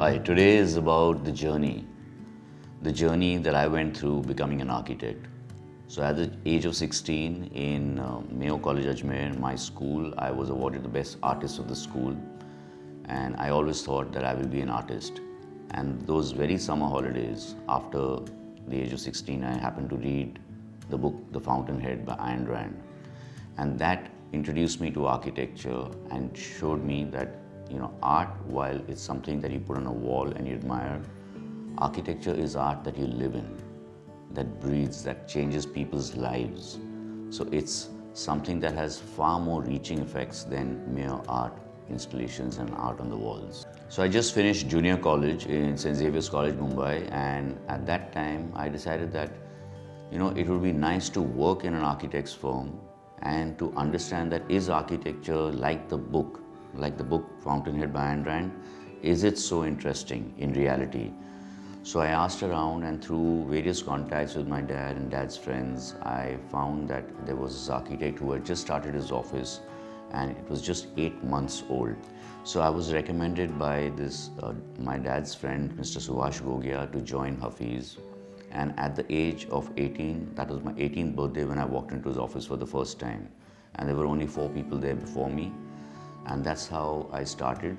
Hi, today is about the journey that I went through becoming an architect. So at the age of 16 in Mayo College Ajmer, my school, I was awarded the best artist of the school, and I always thought that I will be an artist. And those very summer holidays after the age of 16, I happened to read the book The Fountainhead by Ayn Rand, and that introduced me to architecture and showed me that art, while it's something that you put on a wall and you admire, architecture is art that you live in, that breathes, that changes people's lives. So it's something that has far more reaching effects than mere art installations and art on the walls. So I just finished junior college in St. Xavier's College, Mumbai, and at that time I decided that it would be nice to work in an architect's firm and to understand that is architecture like the book Fountainhead by Ayn Rand, is it so interesting in reality? So I asked around, and through various contacts with my dad and dad's friends, I found that there was this architect who had just started his office and it was just 8 months old. So I was recommended by my dad's friend, Mr. Subhash Gogia, to join Hafiz. And at the age of 18, that was my 18th birthday when I walked into his office for the first time. And there were only 4 people there before me. And that's how I started.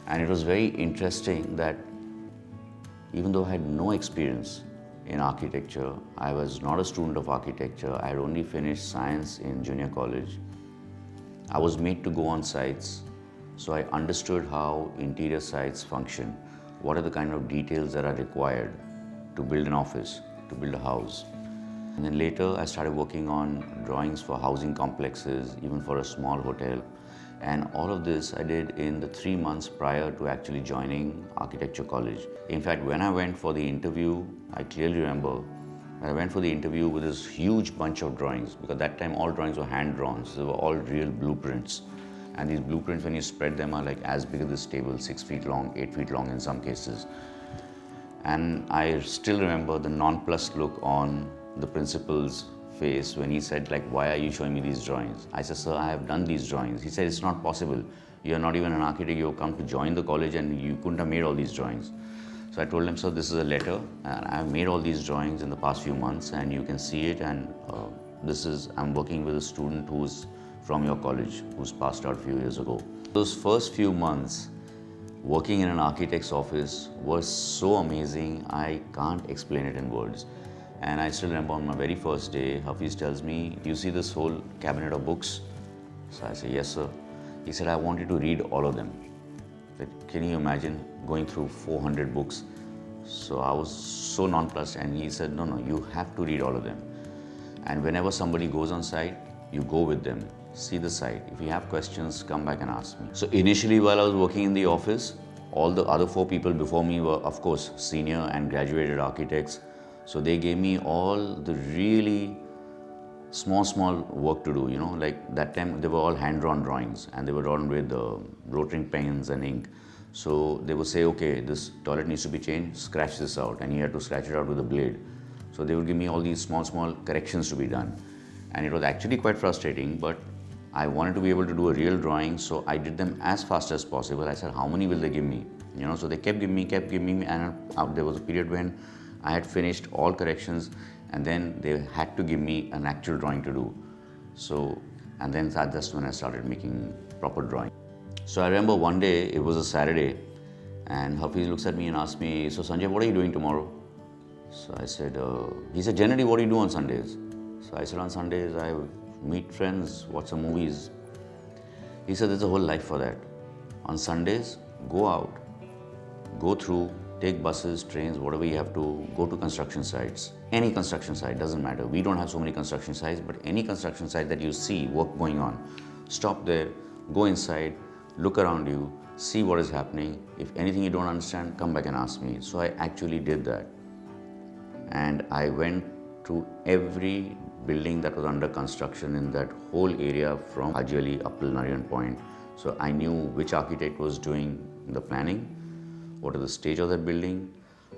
And it was very interesting that even though I had no experience in architecture, I was not a student of architecture, I had only finished science in junior college, I was made to go on sites. So I understood how interior sites function, what are the kind of details that are required to build an office, to build a house. And then later I started working on drawings for housing complexes, even for a small hotel. And all of this I did in the 3 months prior to actually joining architecture college. In fact, when I went for the interview, I clearly remember, I went for the interview with this huge bunch of drawings, because that time all drawings were hand drawn, so they were all real blueprints. And these blueprints, when you spread them, are like as big as this table, 6 feet long, 8 feet long in some cases. And I still remember the nonplussed look on the principal's face when he said, why are you showing me these drawings? I said, sir, I have done these drawings. He said, it's not possible. You're not even an architect. You've come to join the college and you couldn't have made all these drawings. So I told him, sir, this is a letter, and I've made all these drawings in the past few months, and you can see it, and I'm working with a student who's from your college, who's passed out a few years ago. Those first few months working in an architect's office was so amazing, I can't explain it in words. And I still remember on my very first day, Hafiz tells me, do you see this whole cabinet of books? So I say, yes, sir. He said, I want you to read all of them. I said, can you imagine going through 400 books? So I was so nonplussed, and he said, no, you have to read all of them. And whenever somebody goes on site, you go with them, see the site. If you have questions, come back and ask me. So initially, while I was working in the office, all the other 4 people before me were, of course, senior and graduated architects. So they gave me all the really small work to do, like that time they were all hand-drawn drawings, and they were drawn with rotary pens and ink. So they would say, okay, this toilet needs to be changed, scratch this out, and you had to scratch it out with a blade. So they would give me all these small corrections to be done. And it was actually quite frustrating, but I wanted to be able to do a real drawing, so I did them as fast as possible. I said, how many will they give me? So they kept giving me, and there was a period when I had finished all corrections, and then they had to give me an actual drawing to do. So, and then that's when I started making proper drawing. So I remember one day, it was a Saturday, and Hafiz looks at me and asks me, so Sanjay, what are you doing tomorrow? So I said, he said, generally what do you do on Sundays? So I said, on Sundays I meet friends, watch some movies. He said, there's a whole life for that. On Sundays, go out, go through, take buses, trains, whatever you have to, go to construction sites. Any construction site, doesn't matter. We don't have so many construction sites, but any construction site that you see work going on, stop there, go inside, look around you, see what is happening. If anything you don't understand, come back and ask me. So I actually did that. And I went to every building that was under construction in that whole area from Haji Ali up till Nariman Point. So I knew which architect was doing the planning, what is the stage of that building,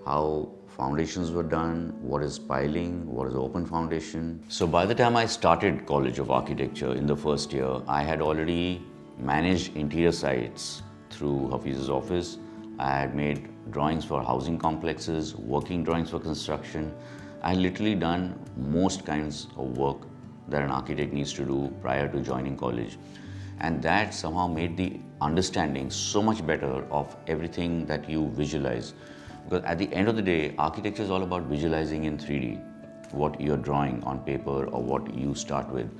how foundations were done, what is piling, what is open foundation. So by the time I started College of Architecture in the first year, I had already managed interior sites through Hafiz's office. I had made drawings for housing complexes, working drawings for construction. I had literally done most kinds of work that an architect needs to do prior to joining college. And that somehow made the understanding so much better of everything that you visualize. Because at the end of the day, architecture is all about visualizing in 3D what you're drawing on paper or what you start with.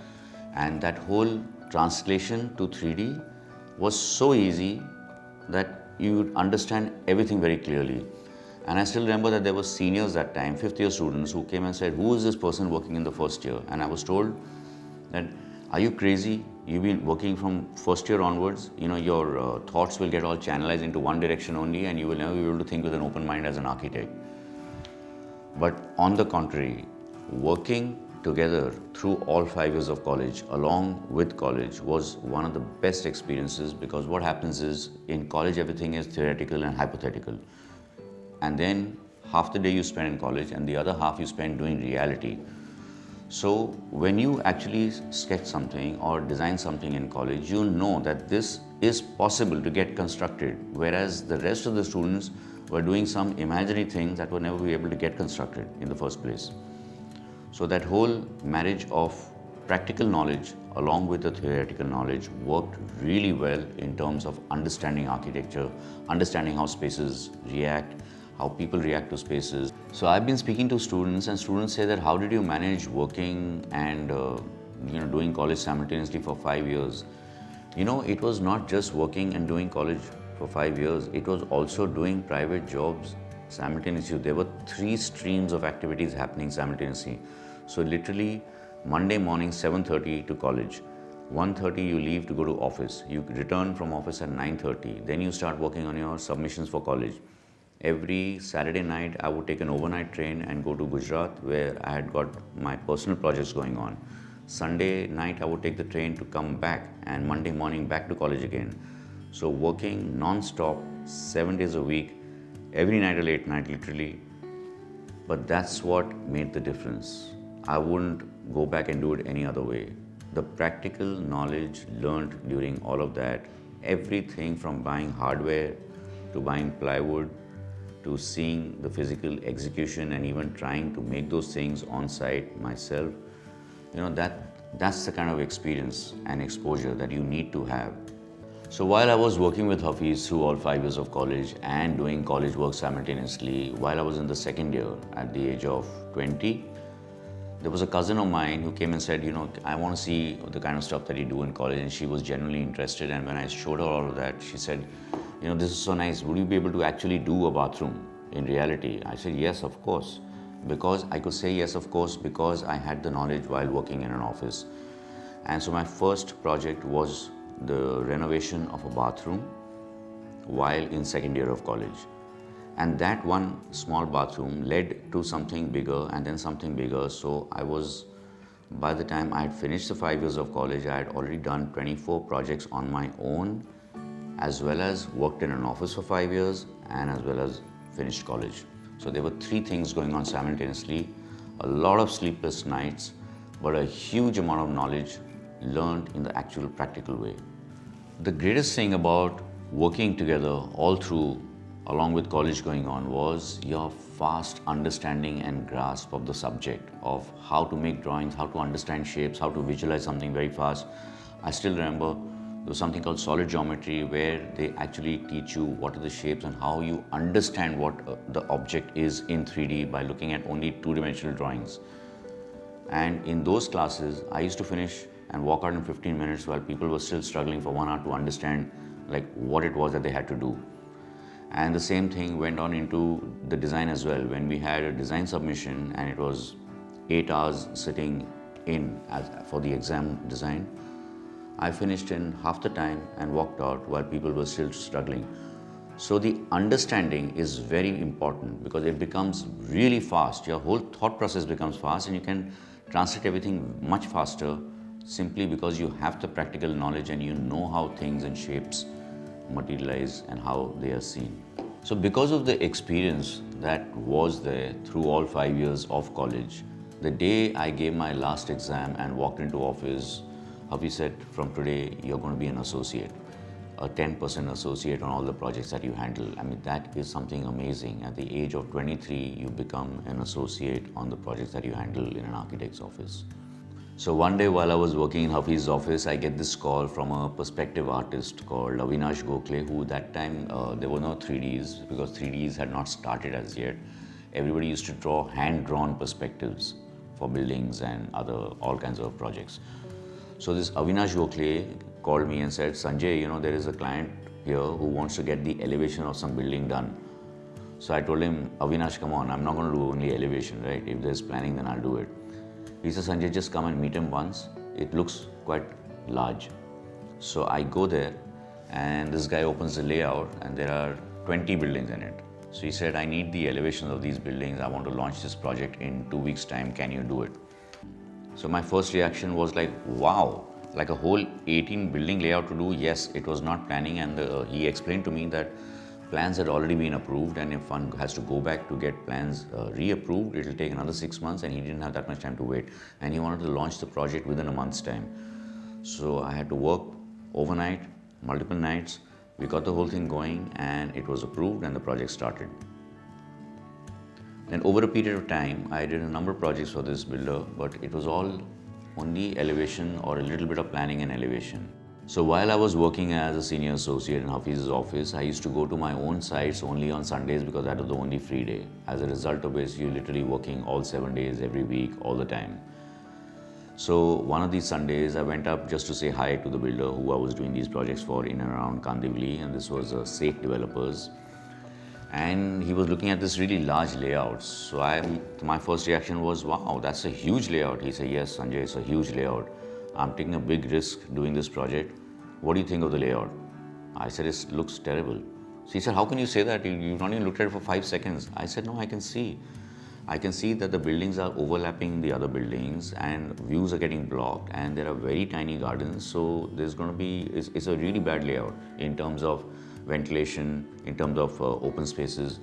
And that whole translation to 3D was so easy that you would understand everything very clearly. And I still remember that there were seniors that time, fifth year students, who came and said, who is this person working in the first year? And I was told that, are you crazy? You've been working from first year onwards, your thoughts will get all channelized into one direction only and you will never be able to think with an open mind as an architect. But on the contrary, working together through all 5 years of college, along with college, was one of the best experiences, because what happens is, in college everything is theoretical and hypothetical. And then half the day you spend in college and the other half you spend doing reality. So when you actually sketch something or design something in college, you know that this is possible to get constructed, whereas the rest of the students were doing some imaginary things that would never be able to get constructed in the first place. So that whole marriage of practical knowledge along with the theoretical knowledge worked really well in terms of understanding architecture, understanding how spaces react, how people react to spaces. So I've been speaking to students, and students say that, how did you manage working and doing college simultaneously for 5 years? It was not just working and doing college for 5 years, it was also doing private jobs simultaneously. There were 3 streams of activities happening simultaneously. So literally, Monday morning 7:30 to college, 1:30 you leave to go to office, you return from office at 9:30, then you start working on your submissions for college. Every Saturday night I would take an overnight train and go to Gujarat, where I had got my personal projects going on. Sunday night I would take the train to come back, and Monday morning back to college again. So working non-stop 7 days a week, every night a late night literally. But that's what made the difference. I wouldn't go back and do it any other way. The practical knowledge learned during all of that, everything from buying hardware to buying plywood to seeing the physical execution and even trying to make those things on site myself, that's the kind of experience and exposure that you need to have. So while I was working with Hafiz through all 5 years of college and doing college work simultaneously, while I was in the second year at the age of 20, there was a cousin of mine who came and said, I want to see the kind of stuff that you do in college, and she was genuinely interested. And when I showed her all of that, she said, this is so nice, would you be able to actually do a bathroom in reality? I said, yes, of course. Because I could say yes, of course, because I had the knowledge while working in an office. And so my first project was the renovation of a bathroom while in second year of college. And that one small bathroom led to something bigger and then something bigger. So by the time I had finished the 5 years of college, I had already done 24 projects on my own, as well as worked in an office for 5 years, and as well as finished college. So there were 3 things going on simultaneously, a lot of sleepless nights, but a huge amount of knowledge learned in the actual practical way. The greatest thing about working together all through, along with college going on, was your fast understanding and grasp of the subject, of how to make drawings, how to understand shapes, how to visualize something very fast. I still remember there was something called solid geometry, where they actually teach you what are the shapes and how you understand what the object is in 3D by looking at only 2-dimensional drawings. And in those classes, I used to finish and walk out in 15 minutes while people were still struggling for 1 hour to understand what it was that they had to do. And the same thing went on into the design as well. When we had a design submission and it was 8 hours sitting in for the exam design, I finished in half the time and walked out while people were still struggling. So the understanding is very important, because it becomes really fast. Your whole thought process becomes fast, and you can translate everything much faster simply because you have the practical knowledge and you know how things and shapes materialize and how they are seen. So because of the experience that was there through all 5 years of college, the day I gave my last exam and walked into office, Hafiz said, from today, you're going to be an associate. a 10% associate on all the projects that you handle. I mean, that is something amazing. At the age of 23, you become an associate on the projects that you handle in an architect's office. So one day while I was working in Hafiz's office, I get this call from a perspective artist called Avinash Gokhale, who that time there were no 3Ds because 3Ds had not started as yet. Everybody used to draw hand-drawn perspectives for buildings and all kinds of projects. So this Avinash Gokhale called me and said, Sanjay, there is a client here who wants to get the elevation of some building done. So I told him, Avinash, come on, I'm not going to do only elevation, right? If there's planning, then I'll do it. He said, Sanjay, just come and meet him once. It looks quite large. So I go there and this guy opens the layout and there are 20 buildings in it. So he said, I need the elevations of these buildings. I want to launch this project in 2 weeks' time. Can you do it? So my first reaction was like, wow, like a whole 18 building layout to do. Yes, it was not planning, and he explained to me that plans had already been approved, and if one has to go back to get plans reapproved, it will take another 6 months, and he didn't have that much time to wait. And he wanted to launch the project within a month's time. So I had to work overnight, multiple nights. We got the whole thing going, and it was approved, and the project started. Then over a period of time, I did a number of projects for this builder, but it was all only elevation or a little bit of planning and elevation. So while I was working as a senior associate in Hafiz's office, I used to go to my own sites only on Sundays because that was the only free day. As a result of which, you're literally working all 7 days, every week, all the time. So one of these Sundays, I went up just to say hi to the builder who I was doing these projects for in and around Kandivali, and this was Safe Developers. And he was looking at this really large layout. So my first reaction was, wow, that's a huge layout. He said, yes, Sanjay, it's a huge layout. I'm taking a big risk doing this project. What do you think of the layout? I said, it looks terrible. So he said, how can you say that? You've not even looked at it for 5 seconds. I said, no, I can see. I can see that the buildings are overlapping the other buildings and views are getting blocked, and there are very tiny gardens. So there's going to be, it's a really bad layout in terms of ventilation, in terms of open spaces.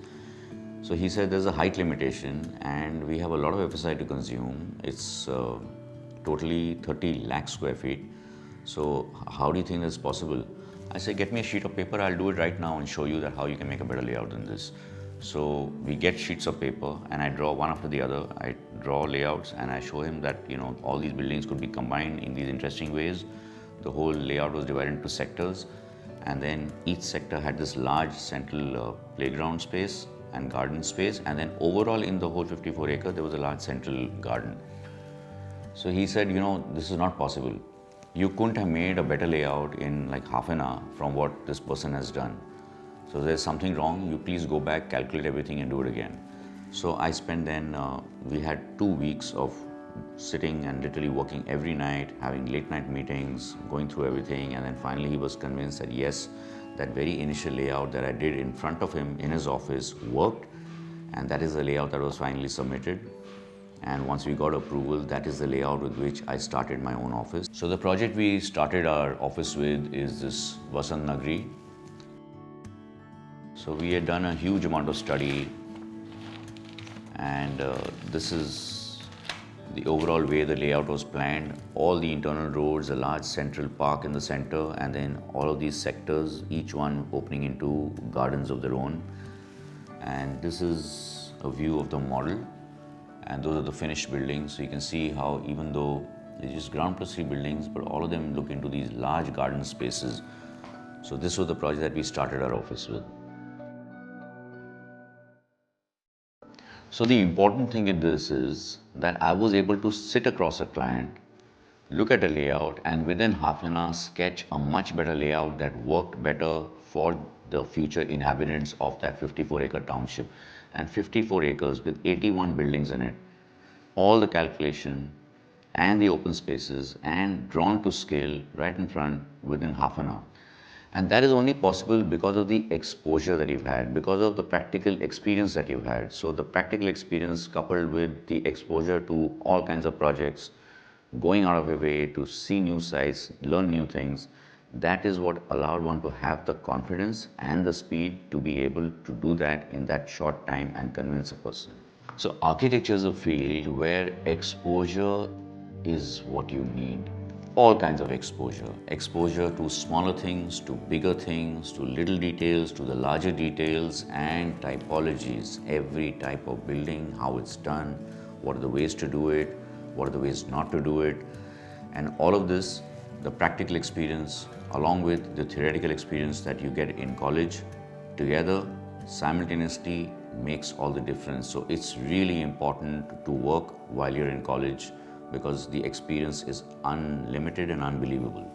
So he said there's a height limitation and we have a lot of FSI to consume. It's totally 30 lakh square feet. So how do you think that's possible? I said, get me a sheet of paper, I'll do it right now and show you that how you can make a better layout than this. So we get sheets of paper and I draw one after the other. I draw layouts and I show him that, all these buildings could be combined in these interesting ways. The whole layout was divided into sectors, and then each sector had this large central playground space and garden space, and then overall in the whole 54 acre there was a large central garden. So he said, this is not possible. You couldn't have made a better layout in like half an hour from what this person has done. So there's something wrong. You please go back, calculate everything and do it again. So I spent then, we had 2 weeks of sitting and literally working every night, having late night meetings, going through everything, and then finally he was convinced that yes, that very initial layout that I did in front of him in his office worked, and that is the layout that was finally submitted. And once we got approval, that is the layout with which I started my own office. So the project we started our office with is this Vasant Nagri. So we had done a huge amount of study, and this is the overall way the layout was planned. All the internal roads, a large central park in the center, and then all of these sectors, each one opening into gardens of their own. And this is a view of the model, and those are the finished buildings. So you can see how even though they're just ground plus 3 buildings, but all of them look into these large garden spaces. So this was the project that we started our office with. So the important thing in this is that I was able to sit across a client, look at a layout, and within half an hour sketch a much better layout that worked better for the future inhabitants of that 54 acre township. And 54 acres with 81 buildings in it. All the calculation and the open spaces and drawn to scale right in front within half an hour. And that is only possible because of the exposure that you've had, because of the practical experience that you've had. So the practical experience coupled with the exposure to all kinds of projects, going out of your way to see new sites, learn new things, that is what allowed one to have the confidence and the speed to be able to do that in that short time and convince a person. So architecture is a field where exposure is what you need. all kinds of exposure. Exposure to smaller things, to bigger things, to little details, to the larger details, and typologies. Every type of building, how it's done, what are the ways to do it, what are the ways not to do it. And all of this, the practical experience, along with the theoretical experience that you get in college, together, simultaneously makes all the difference. So it's really important to work while you're in college, because the experience is unlimited and unbelievable.